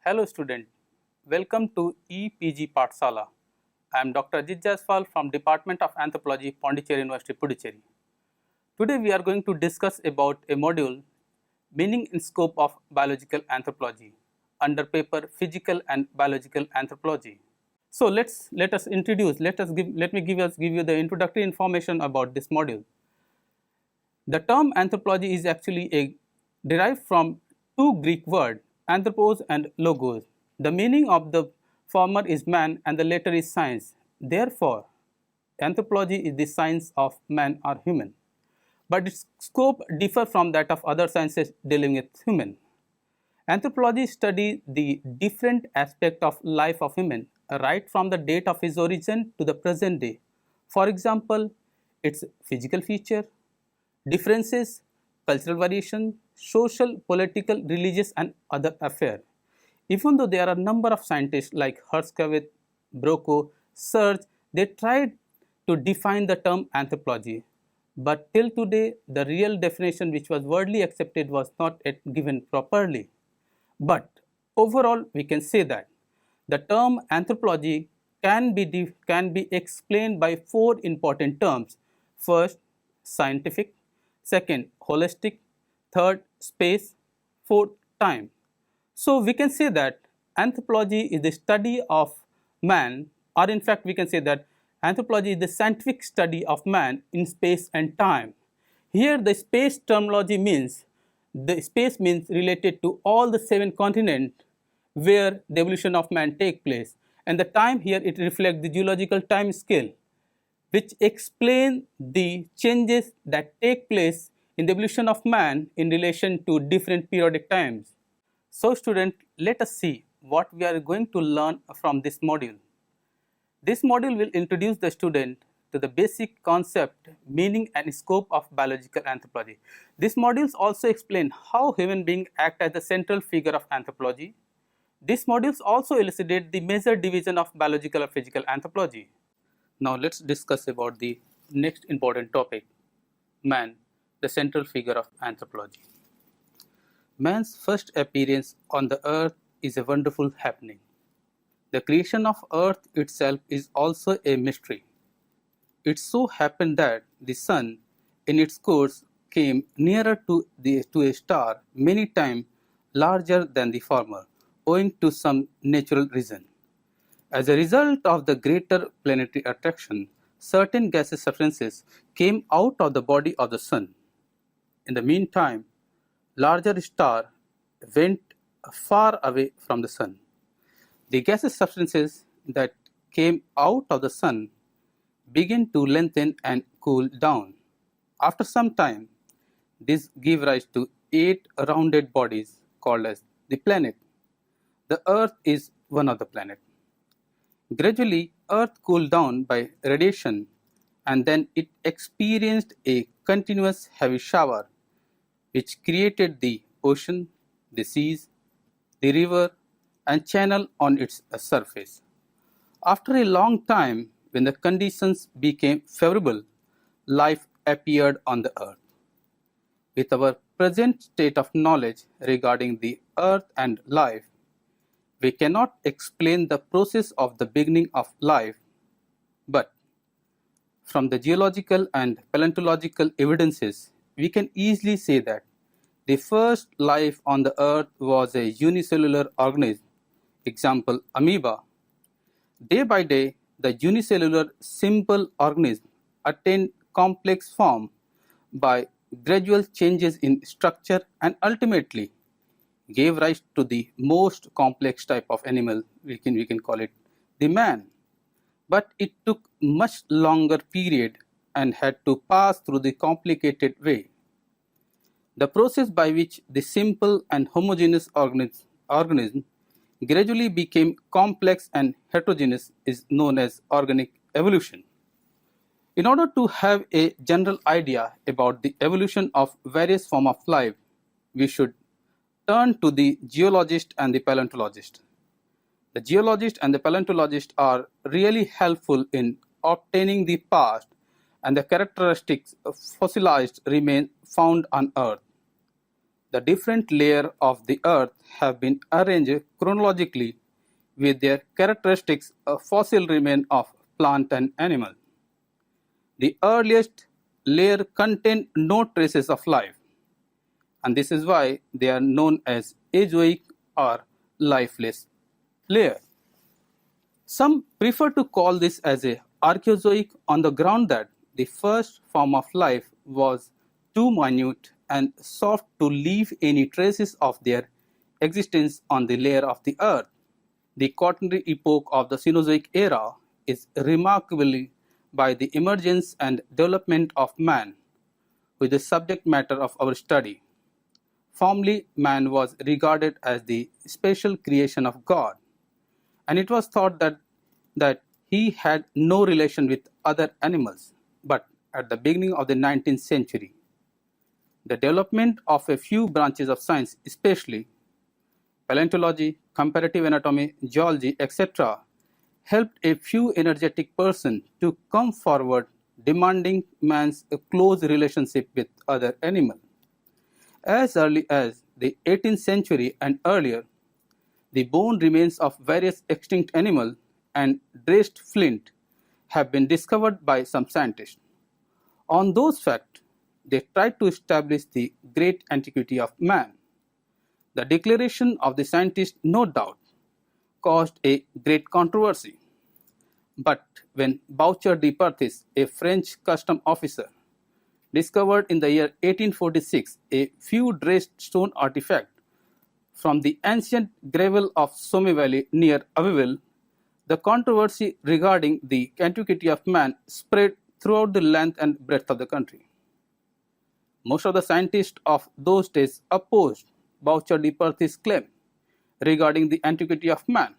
Hello student, welcome to EPG Pathsala. I am Dr. Ajit Jaiswal from Department of Anthropology, Pondicherry University, Puducherry. Today we are going to discuss about a module, Meaning and Scope of Biological Anthropology, under paper Physical and Biological Anthropology. So let me give you the introductory information about this module. The term anthropology is actually derived from two Greek words, anthropos and logos. The meaning of the former is man and the latter is science. Therefore, anthropology is the science of man or human. But its scope differs from that of other sciences dealing with human. Anthropology studies the different aspects of life of human, right from the date of his origin to the present day. For example, its physical feature, differences, cultural variation, social, political, religious and other affairs. Even though there are a number of scientists like Herskovits, Broco, Serge, they tried to define the term anthropology. But till today, the real definition which was widely accepted was not yet given properly. But overall, we can say that the term anthropology can be explained by four important terms. First, scientific. Second, holistic. Third, space. Fourth, time. So we can say that anthropology is the study of man, or in fact we can say that anthropology is the scientific study of man in space and time. Here the space terminology means, the space means related to all the 7 continents where the evolution of man take place, and the time here it reflects the geological time scale which explain the changes that take place in the evolution of man in relation to different periodic times. So student, let us see what we are going to learn from this module. This module will introduce the student to the basic concept, meaning and scope of biological anthropology. These modules also explain how human beings act as the central figure of anthropology. These modules also elucidate the major division of biological or physical anthropology. Now let's discuss about the next important topic, man, the central figure of anthropology. Man's first appearance on the earth is a wonderful happening. The creation of earth itself is also a mystery. It so happened that the sun in its course came nearer to a star many times larger than the former, owing to some natural reason. As a result of the greater planetary attraction, certain gaseous substances came out of the body of the sun. In the meantime, larger star went far away from the sun. The gaseous substances that came out of the sun began to lengthen and cool down. After some time, this gave rise to 8 rounded bodies called as the planet. The earth is one of the planets. Gradually, earth cooled down by radiation and then it experienced a continuous heavy shower which created the ocean, the seas, the river and channel on its surface. After a long time, when the conditions became favorable, life appeared on the earth. With our present state of knowledge regarding the earth and life, we cannot explain the process of the beginning of life, but from the geological and paleontological evidences, we can easily say that the first life on the earth was a unicellular organism, example amoeba. Day by day, the unicellular simple organism attained complex form by gradual changes in structure and ultimately gave rise to the most complex type of animal, we can call it the man. But it took much longer period and had to pass through the complicated way. The process by which the simple and homogeneous organism gradually became complex and heterogeneous is known as organic evolution. In order to have a general idea about the evolution of various forms of life, we should turn to the geologist and the paleontologist. The geologist and the paleontologist are really helpful in obtaining the past and the characteristics of fossilized remains found on Earth. The different layers of the earth have been arranged chronologically with their characteristics fossil remains of plant and animal. The earliest layer contained no traces of life, and this is why they are known as azoic or lifeless layer. Some prefer to call this as a archaeozoic on the ground that the first form of life was too minute and soft to leave any traces of their existence on the layer of the earth. The Quaternary epoch of the Cenozoic era is remarkable by the emergence and development of man, who is the subject matter of our study. Formerly, man was regarded as the special creation of God, and it was thought that he had no relation with other animals. But at the beginning of the 19th century, the development of a few branches of science, especially paleontology, comparative anatomy, geology, etc., helped a few energetic persons to come forward demanding man's close relationship with other animals. As early as the 18th century and earlier, the bone remains of various extinct animals and dressed flint have been discovered by some scientists. On those facts, they tried to establish the great antiquity of man. The declaration of the scientists, no doubt, caused a great controversy. But when Boucher de Perthes, a French custom officer, discovered in the year 1846 a few dressed stone artifacts from the ancient gravel of Somme Valley near Abbeville, the controversy regarding the antiquity of man spread throughout the length and breadth of the country. Most of the scientists of those days opposed Boucher de Perthes' claim regarding the antiquity of man.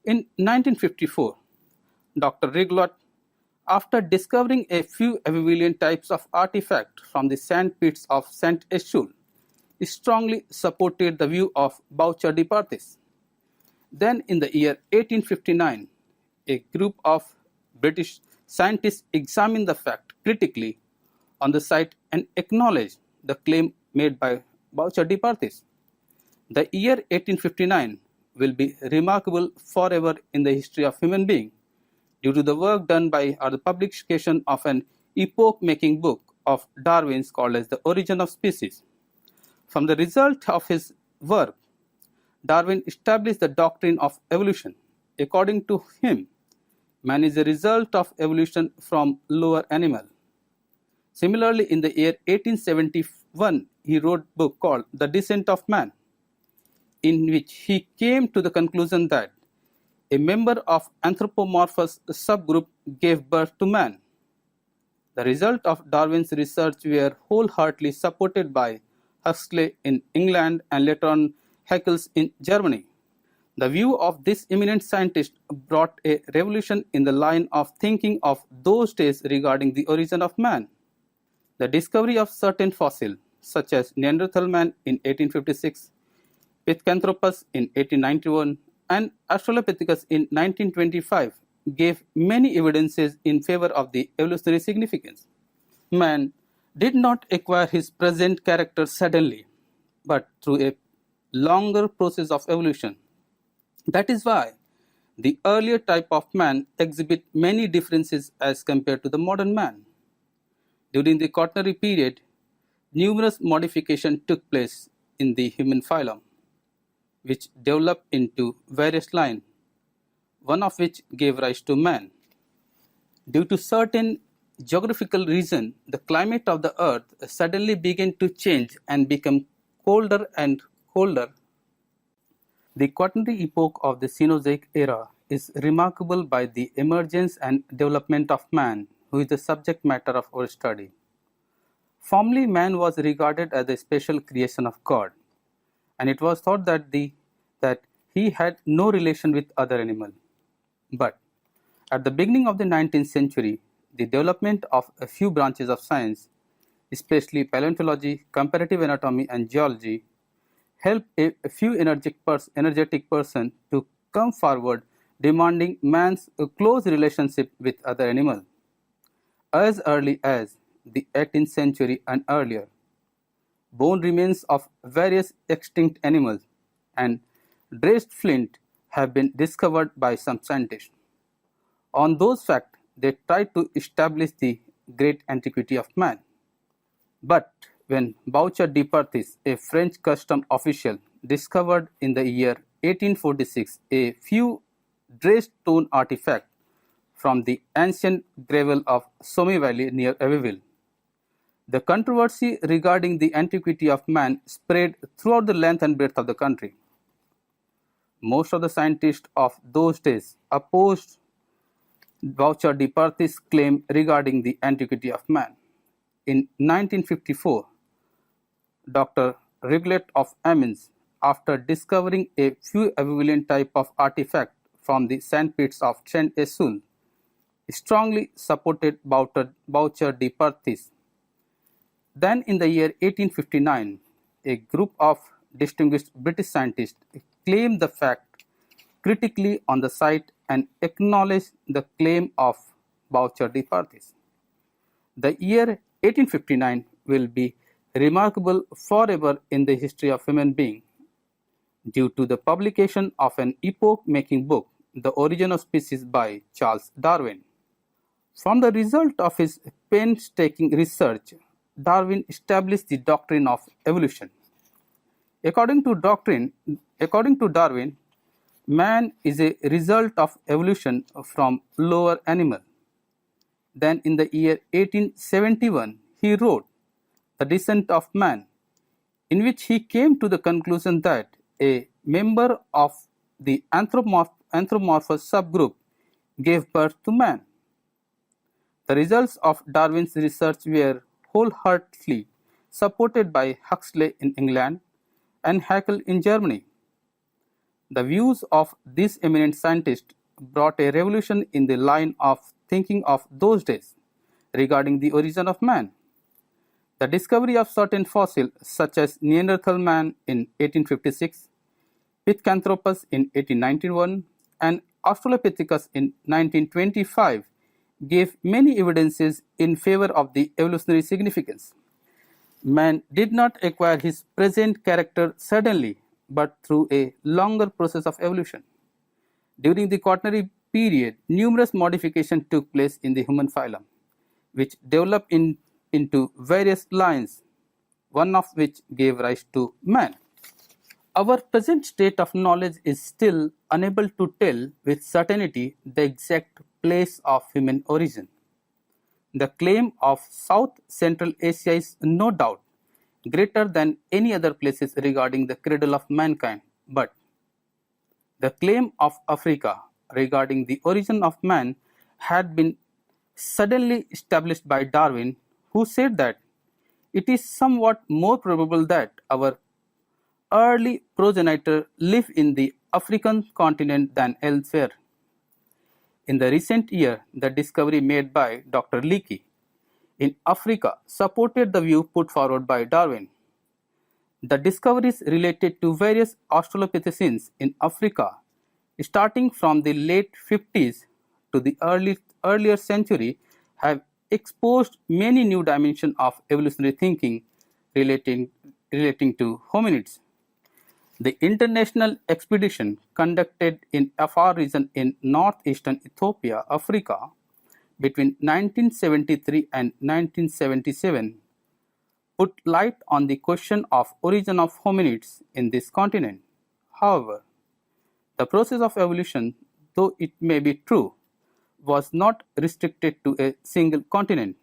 In 1954, Dr. Rigoulot, after discovering a few Abbevillean types of artifacts from the sand pits of Saint Echoul, strongly supported the view of Boucher de Perthes. Then in the year 1859, a group of British scientists examined the fact critically on the site and acknowledged the claim made by Boucher de Perthes. The year 1859 will be remarkable forever in the history of human being due to the work done by or the publication of an epoch-making book of Darwin's called as The Origin of Species. From the result of his work, Darwin established the doctrine of evolution. According to him, man is a result of evolution from lower animal. Similarly, in the year 1871, he wrote a book called The Descent of Man, in which he came to the conclusion that a member of anthropomorphous subgroup gave birth to man. The result of Darwin's research were wholeheartedly supported by Huxley in England and later on Haeckel in Germany. The view of this eminent scientist brought a revolution in the line of thinking of those days regarding the origin of man. The discovery of certain fossils, such as Neanderthal man in 1856, Pithecanthropus in 1891, and Australopithecus in 1925, gave many evidences in favor of the evolutionary significance. Man did not acquire his present character suddenly, but through a longer process of evolution. That is why the earlier type of man exhibit many differences as compared to the modern man. During the Quaternary period, numerous modifications took place in the human phylum, which developed into various lines, one of which gave rise to man. Due to certain geographical reasons, the climate of the earth suddenly began to change and become colder and colder. The Quaternary epoch of the Cenozoic era is remarkable by the emergence and development of man, who is the subject matter of our study. Formerly, man was regarded as a special creation of God, and it was thought that he had no relation with other animals. But at the beginning of the 19th century, the development of a few branches of science, especially paleontology, comparative anatomy, and geology, helped a few energetic persons to come forward demanding man's close relationship with other animals. As early as the 18th century and earlier, bone remains of various extinct animals, and dressed flint have been discovered by some scientists. On those facts, they tried to establish the great antiquity of man. But when Boucher de Perthes, a French custom official, discovered in the year 1846 a few dressed stone artifacts from the ancient gravel of Somme Valley near Abbeville, the controversy regarding the antiquity of man spread throughout the length and breadth of the country. Most of the scientists of those days opposed Boucher de Perthes' claim regarding the antiquity of man. In 1954, Dr. Riglet of Amiens, after discovering a few equivalent type of artifact from the sandpits of Saint-Essule, strongly supported Boucher de Perthes. Then in the year 1859, a group of distinguished British scientists claimed the fact critically on the site and acknowledged the claim of Boucher de Perthes. The year 1859 will be remarkable forever in the history of human being due to the publication of an epoch-making book, The Origin of Species by Charles Darwin. From the result of his painstaking research, Darwin established the doctrine of evolution. According to Darwin, man is a result of evolution from lower animal. Then in the year 1871, he wrote The Descent of Man, in which he came to the conclusion that a member of the anthropomorphous subgroup gave birth to man. The results of Darwin's research were wholeheartedly supported by Huxley in England and Haeckel in Germany. The views of these eminent scientists brought a revolution in the line of thinking of those days regarding the origin of man. The discovery of certain fossils such as Neanderthal man in 1856, Pithecanthropus in 1891 and Australopithecus in 1925 gave many evidences in favor of the evolutionary significance. Man did not acquire his present character suddenly, but through a longer process of evolution. During the Quaternary period, numerous modifications took place in the human phylum, which developed into various lines, one of which gave rise to man. Our present state of knowledge is still unable to tell with certainty the exact place of human origin. The claim of South Central Asia is no doubt greater than any other places regarding the cradle of mankind, but the claim of Africa regarding the origin of man had been suddenly established by Darwin, who said that it is somewhat more probable that our early progenitor lived in the African continent than elsewhere. In the recent year, the discovery made by Dr. Leakey in Africa supported the view put forward by Darwin. The discoveries related to various Australopithecines in Africa starting from the late 50s to the earlier century have exposed many new dimensions of evolutionary thinking relating to hominids. The international expedition conducted in Afar region in northeastern Ethiopia, Africa, between 1973 and 1977 put light on the question of origin of hominids in this continent. However, the process of evolution, though it may be true, was not restricted to a single continent.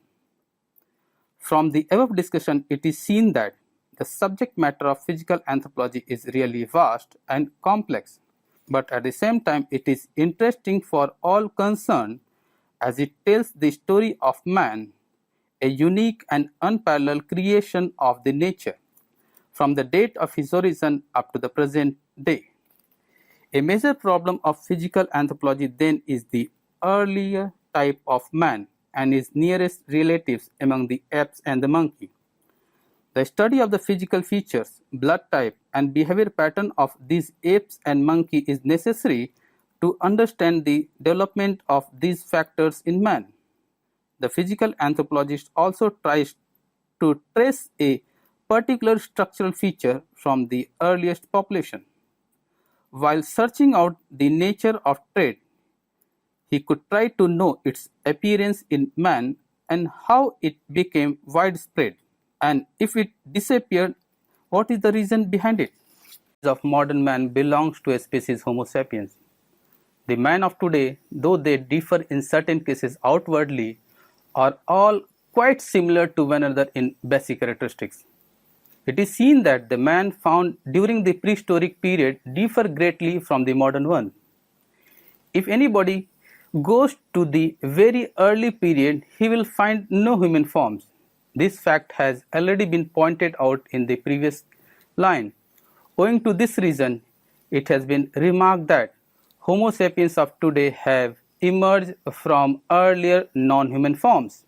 From the above discussion, it is seen that the subject matter of physical anthropology is really vast and complex, but at the same time it is interesting for all concerned as it tells the story of man, a unique and unparalleled creation of the nature, from the date of his origin up to the present day. A major problem of physical anthropology then is the earlier type of man and his nearest relatives among the apes and the monkey. The study of the physical features, blood type, and behavior pattern of these apes and monkey is necessary to understand the development of these factors in man. The physical anthropologist also tries to trace a particular structural feature from the earliest population. While searching out the nature of trait, he could try to know its appearance in man and how it became widespread, and if it disappeared, what is the reason behind it? Of modern man belongs to a species Homo sapiens. The man of today, though they differ in certain cases outwardly, are all quite similar to one another in basic characteristics. It is seen that the man found during the prehistoric period differ greatly from the modern one. If anybody goes to the very early period, he will find no human forms. This fact has already been pointed out in the previous line. Owing to this reason, it has been remarked that Homo sapiens of today have emerged from earlier non-human forms.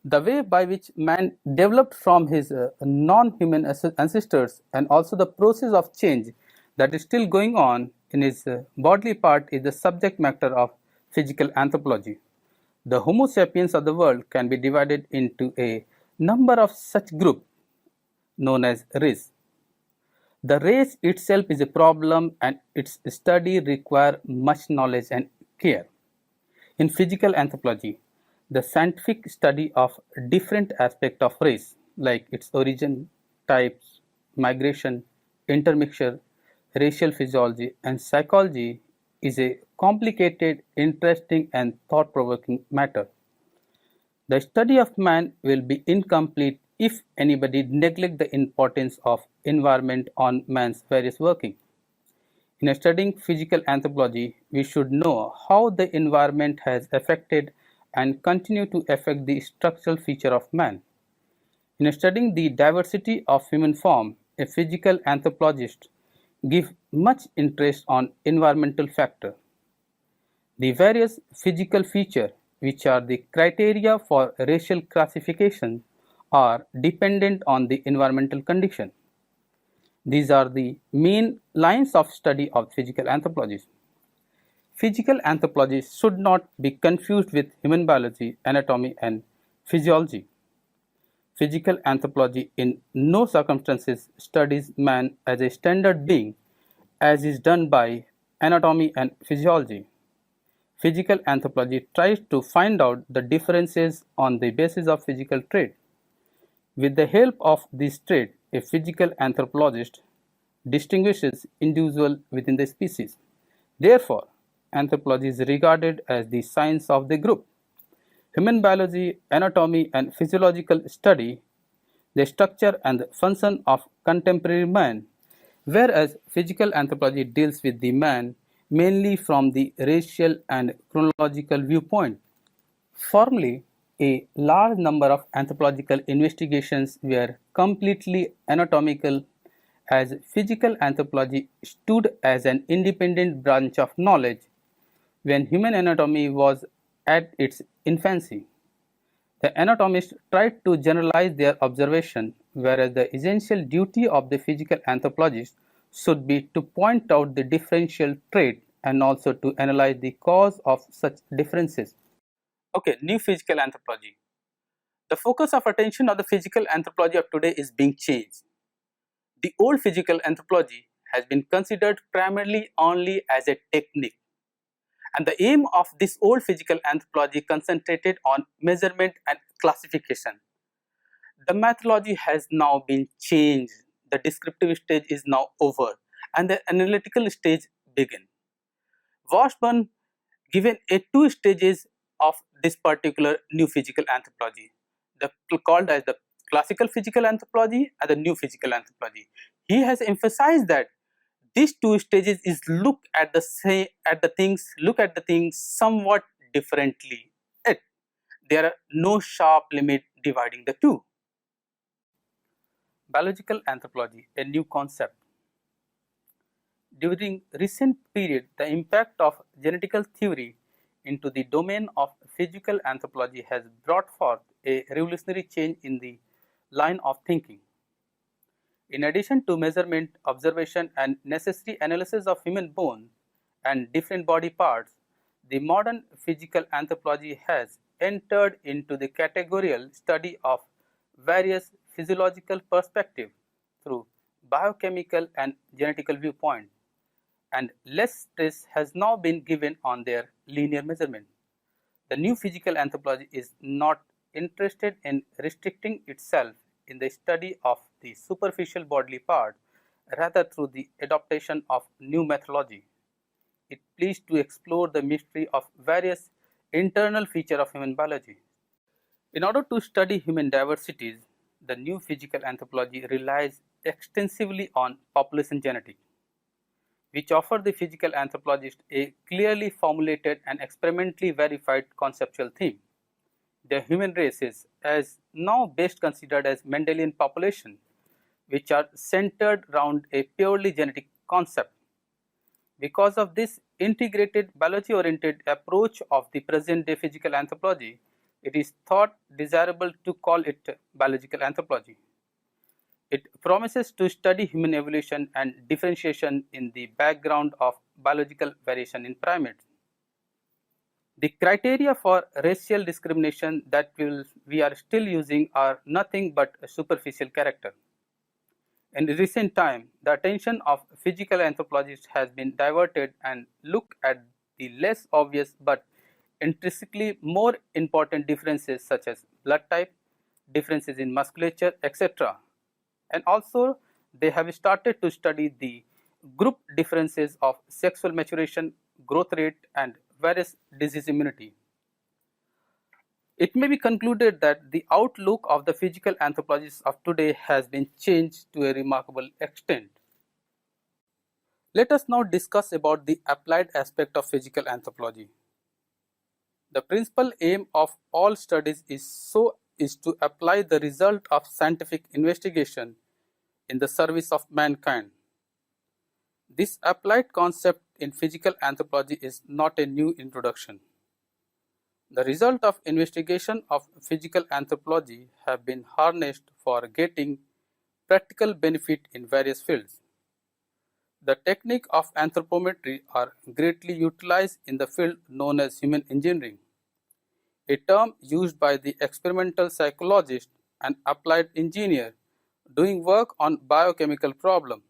The way by which man developed from his non-human ancestors and also the process of change that is still going on in his bodily part is the subject matter of physical anthropology. The Homo sapiens of the world can be divided into a number of such groups known as race. The race itself is a problem and its study requires much knowledge and care. In physical anthropology, the scientific study of different aspects of race like its origin, types, migration, intermixture, racial physiology and psychology is a complicated, interesting and thought-provoking matter. The study of man will be incomplete if anybody neglect the importance of environment on man's various working. In studying physical anthropology, we should know how the environment has affected and continue to affect the structural feature of man. In studying the diversity of human form, a physical anthropologist gives much interest on environmental factor. The various physical features which are the criteria for racial classification are dependent on the environmental condition. These are the main lines of study of physical anthropology. Physical anthropology should not be confused with human biology, anatomy and physiology. Physical anthropology in no circumstances studies man as a standard being as is done by anatomy and physiology. Physical anthropology tries to find out the differences on the basis of physical trait. With the help of this trait, a physical anthropologist distinguishes individuals within the species. Therefore, anthropology is regarded as the science of the group. Human biology, anatomy and physiological study the structure and the function of contemporary man, whereas physical anthropology deals with the man mainly from the racial and chronological viewpoint. Formerly, a large number of anthropological investigations were completely anatomical, as physical anthropology stood as an independent branch of knowledge when human anatomy was at its infancy. The anatomists tried to generalize their observation, whereas the essential duty of the physical anthropologist should be to point out the differential trait and also to analyze the cause of such differences. Okay, new physical anthropology. The focus of attention of the physical anthropology of today is being changed. The old physical anthropology has been considered primarily only as a technique, and the aim of this old physical anthropology concentrated on measurement and classification. The methodology has now been changed. The descriptive stage is now over and the analytical stage begin. Washburn given a two stages of this particular new physical anthropology, called as the classical physical anthropology and the new physical anthropology. He has emphasized that these two stages is look at the things somewhat differently. Yet there are no sharp limit dividing the two. Biological anthropology, a new concept. During recent period, the impact of genetical theory into the domain of physical anthropology has brought forth a revolutionary change in the line of thinking. In addition to measurement, observation and necessary analysis of human bone and different body parts, the modern physical anthropology has entered into the categorical study of various physiological perspective through biochemical and genetical viewpoint, and less stress has now been given on their linear measurement. The new physical anthropology is not interested in restricting itself in the study of the superficial bodily part, rather through the adoption of new methodology. It pleased to explore the mystery of various internal features of human biology. In order to study human diversities, the new physical anthropology relies extensively on population genetics, which offer the physical anthropologist a clearly formulated and experimentally verified conceptual theme. The human race is as now best considered as Mendelian population, which are centered around a purely genetic concept. Because of this integrated biology-oriented approach of the present-day physical anthropology, it is thought desirable to call it biological anthropology. It promises to study human evolution and differentiation in the background of biological variation in primates. The criteria for racial discrimination that we are still using are nothing but a superficial character. In recent time, the attention of physical anthropologists has been diverted and look at the less obvious but intrinsically more important differences such as blood type, differences in musculature, etc. And also they have started to study the group differences of sexual maturation, growth rate, and various disease immunity. It may be concluded that the outlook of the physical anthropologists of today has been changed to a remarkable extent. Let us now discuss about the applied aspect of physical anthropology. The principal aim of all studies is to apply the result of scientific investigation in the service of mankind. This applied concept in physical anthropology is not a new introduction. The result of investigation of physical anthropology have been harnessed for getting practical benefit in various fields. The technique of anthropometry are greatly utilized in the field known as human engineering, a term used by the experimental psychologist and applied engineer doing work on biochemical problems.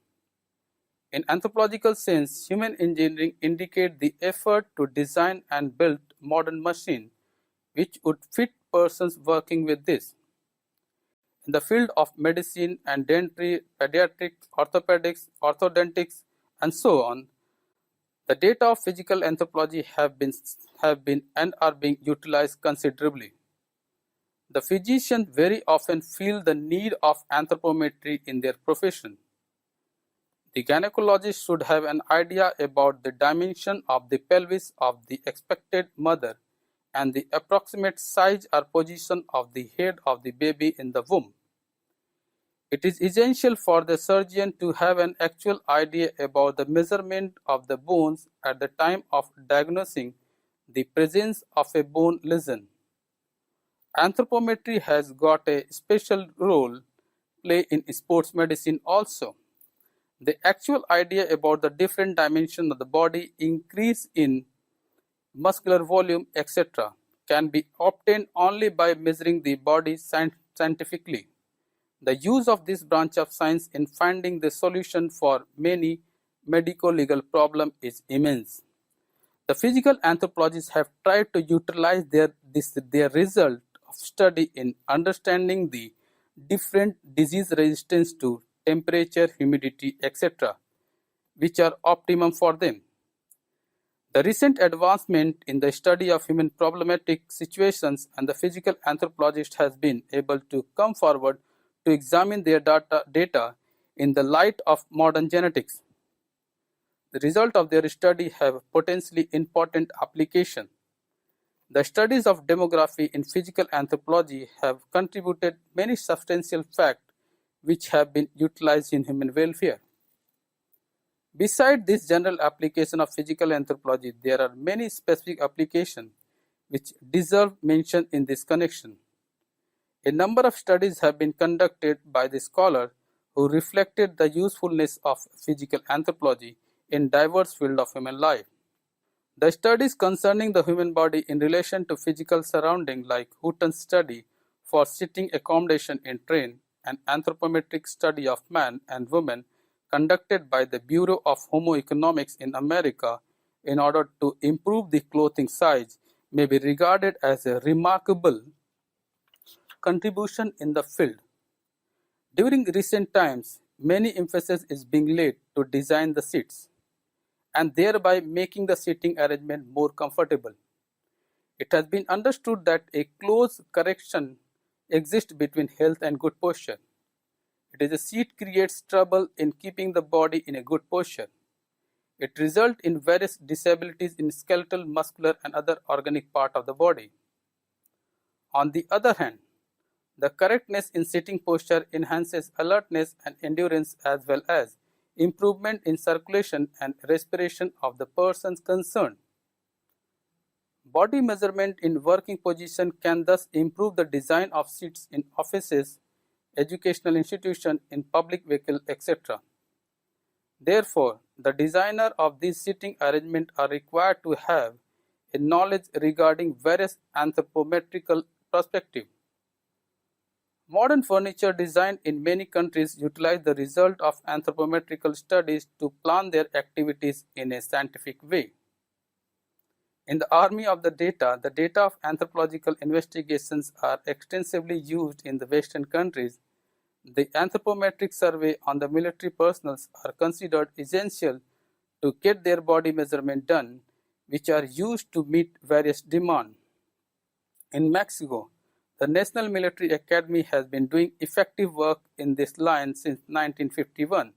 In anthropological sense, human engineering indicates the effort to design and build modern machines which would fit persons working with this. In the field of medicine and dentistry, pediatrics, orthopedics, orthodontics, and so on, the data of physical anthropology have been and are being utilized considerably. The physicians very often feel the need of anthropometry in their profession. The gynecologist should have an idea about the dimension of the pelvis of the expected mother and the approximate size or position of the head of the baby in the womb. It is essential for the surgeon to have an actual idea about the measurement of the bones at the time of diagnosing the presence of a bone lesion. Anthropometry has got a special role play in sports medicine also. The actual idea about the different dimensions of the body, increase in muscular volume, etc., can be obtained only by measuring the body scientifically. The use of this branch of science in finding the solution for many medico-legal problems is immense. The physical anthropologists have tried to utilize their result of study in understanding the different disease resistance to temperature, humidity, etc., which are optimum for them. The recent advancement in the study of human problematic situations and the physical anthropologist has been able to come forward to examine their data in the light of modern genetics. The result of their study have potentially important application. The studies of demography in physical anthropology have contributed many substantial facts which have been utilized in human welfare. Besides this general application of physical anthropology, there are many specific applications which deserve mention in this connection. A number of studies have been conducted by the scholars who reflected the usefulness of physical anthropology in diverse fields of human life. The studies concerning the human body in relation to physical surroundings like Hutton's study for sitting accommodation in train an anthropometric study of man and woman conducted by the Bureau of Homo Economics in America in order to improve the clothing size may be regarded as a remarkable contribution in the field. During recent times, many emphasis is being laid to design the seats and thereby making the seating arrangement more comfortable. It has been understood that a close correction exists between health and good posture. It is a seat creates trouble in keeping the body in a good posture. It results in various disabilities in skeletal, muscular, and other organic part of the body. On the other hand, the correctness in sitting posture enhances alertness and endurance as well as improvement in circulation and respiration of the persons concerned. Body measurement in working position can thus improve the design of seats in offices, educational institutions, in public vehicles, etc. Therefore, the designer of these seating arrangements are required to have a knowledge regarding various anthropometrical perspectives. Modern furniture design in many countries utilize the result of anthropometrical studies to plan their activities in a scientific way. In the army of the data of anthropological investigations are extensively used in the Western countries. The anthropometric survey on the military personnel are considered essential to get their body measurement done, which are used to meet various demands. In Mexico, the National Military Academy has been doing effective work in this line since 1951.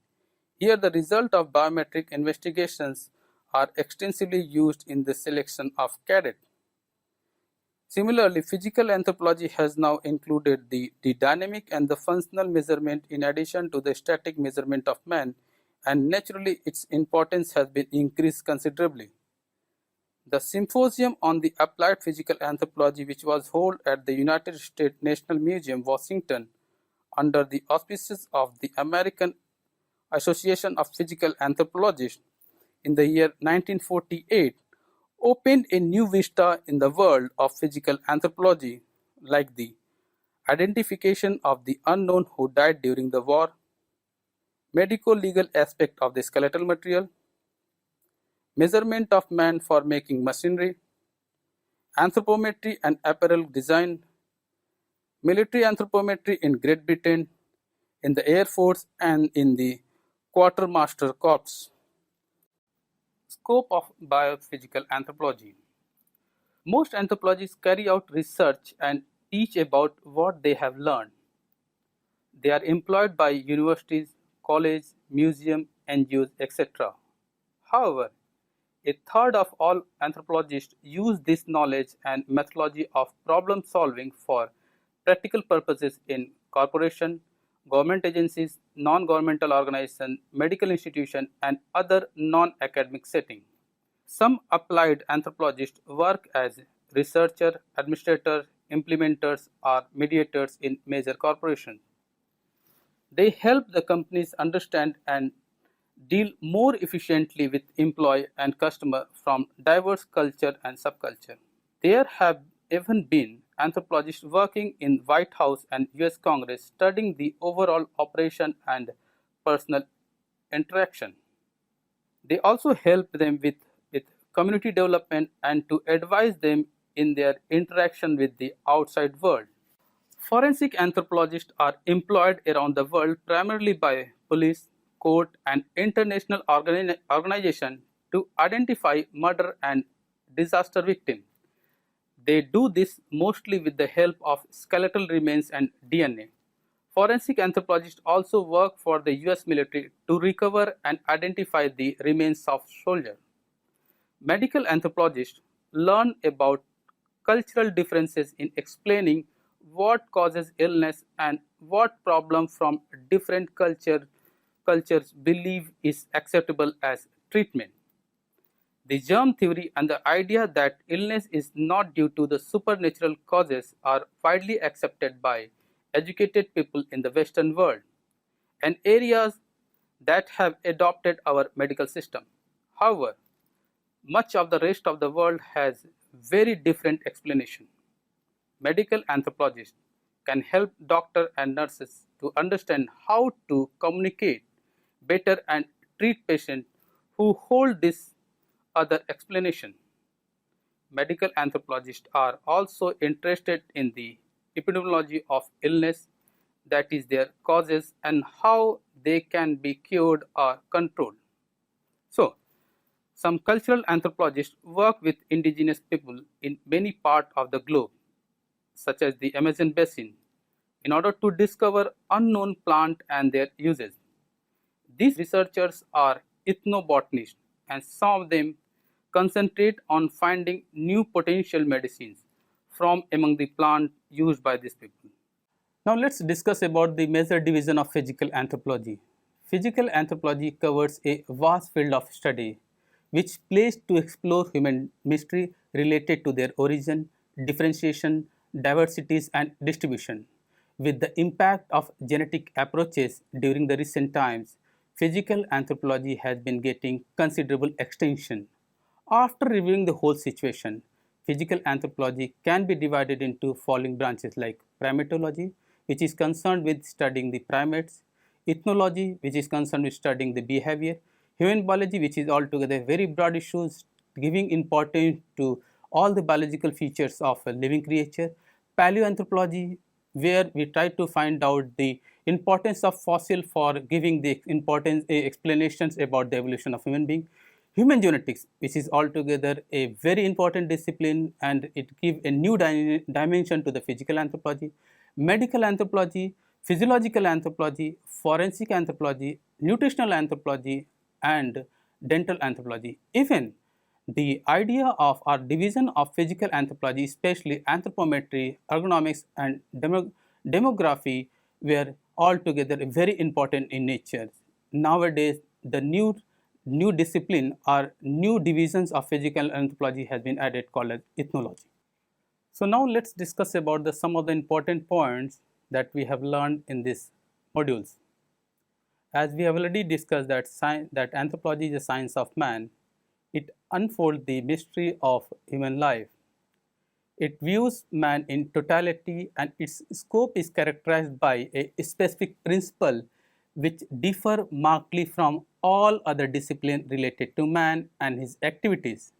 Here, the result of biometric investigations are extensively used in the selection of cadets. Similarly, physical anthropology has now included the dynamic and the functional measurement in addition to the static measurement of man, and naturally its importance has been increased considerably. The Symposium on the Applied Physical Anthropology, which was held at the United States National Museum, Washington, under the auspices of the American Association of Physical Anthropologists in the year 1948, opened a new vista in the world of physical anthropology, like the identification of the unknown who died during the war, medico-legal aspect of the skeletal material, measurement of man for making machinery, anthropometry and apparel design, military anthropometry in Great Britain, in the Air Force and in the Quartermaster Corps. Scope of biophysical anthropology. Most anthropologists carry out research and teach about what they have learned. They are employed by universities, colleges, museums, NGOs, etc. However, a third of all anthropologists use this knowledge and methodology of problem solving for practical purposes in corporations, government agencies, non-governmental organizations, medical institutions, and other non-academic settings. Some applied anthropologists work as researchers, administrators, implementers, or mediators in major corporations. They help the companies understand and deal more efficiently with employee and customer from diverse culture and subculture. There have even been anthropologists working in White House and US Congress studying the overall operation and personal interaction. They also help them with community development and to advise them in their interaction with the outside world. Forensic anthropologists are employed around the world primarily by police, court, and international organizations to identify murder and disaster victims. They do this mostly with the help of skeletal remains and DNA. Forensic anthropologists also work for the US military to recover and identify the remains of soldiers. Medical anthropologists learn about cultural differences in explaining what causes illness and what problem from different cultures believe is acceptable as treatment. The germ theory and the idea that illness is not due to the supernatural causes are widely accepted by educated people in the Western world and areas that have adopted our medical system. However, much of the rest of the world has very different explanation. Medical anthropologists can help doctors and nurses to understand how to communicate better and treat patients who hold this other explanation. Medical anthropologists are also interested in the epidemiology of illness, that is, their causes and how they can be cured or controlled. So, some cultural anthropologists work with indigenous people in many parts of the globe, such as the Amazon basin, in order to discover unknown plants and their uses. These researchers are ethnobotanists, and some of them concentrate on finding new potential medicines from among the plants used by these people. Now let's discuss about the major division of physical anthropology. Physical anthropology covers a vast field of study which plays to explore human mystery related to their origin, differentiation, diversities and distribution. With the impact of genetic approaches during the recent times, physical anthropology has been getting considerable extension. After reviewing the whole situation, physical anthropology can be divided into following branches like primatology, which is concerned with studying the primates, ethnology, which is concerned with studying the behavior, human biology, which is altogether very broad issues giving importance to all the biological features of a living creature, paleoanthropology, where we try to find out the importance of fossil for giving the importance explanations about the evolution of human being, human genetics, which is altogether a very important discipline and it gives a new dimension to the physical anthropology, medical anthropology, physiological anthropology, forensic anthropology, nutritional anthropology and dental anthropology. Even the idea of our division of physical anthropology, especially anthropometry, ergonomics and demography were altogether very important in nature. Nowadays, the new discipline or new divisions of physical anthropology has been added called as ethnology. So now let's discuss about some of the important points that we have learned in these modules. As we have already discussed that anthropology is a science of man, it unfolds the mystery of human life. It views man in totality and its scope is characterized by a specific principle which differ markedly from all other disciplines related to man and his activities.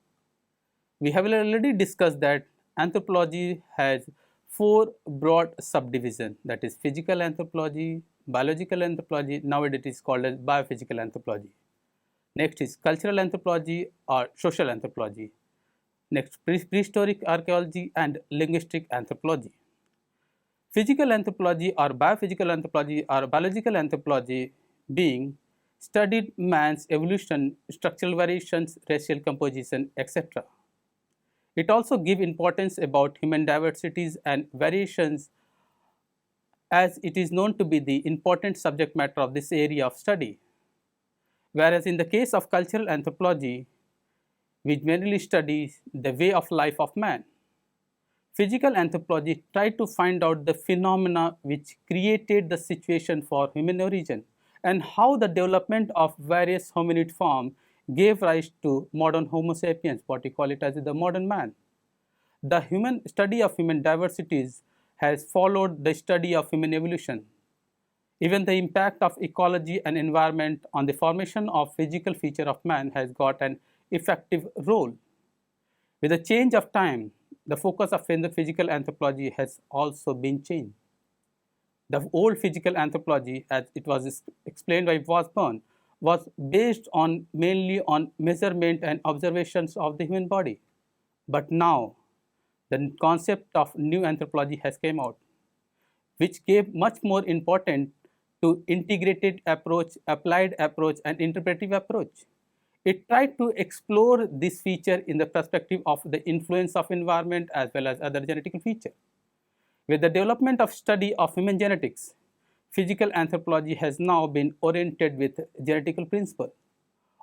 We have already discussed that anthropology has four broad subdivisions, that is physical anthropology, biological anthropology, nowadays it is called as biophysical anthropology. Next is cultural anthropology or social anthropology. Next, prehistoric archaeology and linguistic anthropology. Physical anthropology or biophysical anthropology or biological anthropology being studied man's evolution, structural variations, racial composition, etc. It also gives importance about human diversities and variations as it is known to be the important subject matter of this area of study. Whereas in the case of cultural anthropology, which mainly studies the way of life of man, physical anthropology tried to find out the phenomena which created the situation for human origin and how the development of various hominid forms gave rise to modern Homo sapiens, what we call it as the modern man. The human study of human diversities has followed the study of human evolution. Even the impact of ecology and environment on the formation of physical feature of man has got an effective role. With the change of time, the focus of physical anthropology has also been changed. The old physical anthropology, as it was explained by Washburn, was based on mainly on measurement and observations of the human body. But now, the concept of new anthropology has come out, which gave much more importance to integrated approach, applied approach and interpretive approach. It tried to explore this feature in the perspective of the influence of environment as well as other genetic features. With the development of study of human genetics, physical anthropology has now been oriented with genetical principle.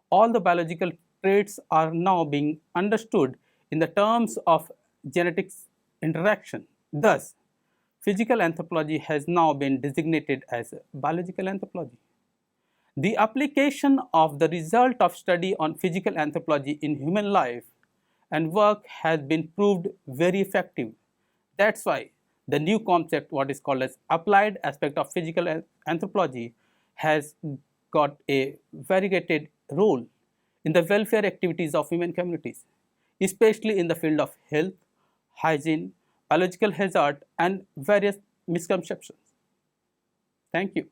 All the biological traits are now being understood in the terms of genetics interaction. Thus, physical anthropology has now been designated as biological anthropology. The application of the result of study on physical anthropology in human life and work has been proved very effective. That's why the new concept, what is called as applied aspect of physical anthropology, has got a variegated role in the welfare activities of human communities, especially in the field of health, hygiene, biological hazard, and various misconceptions. Thank you.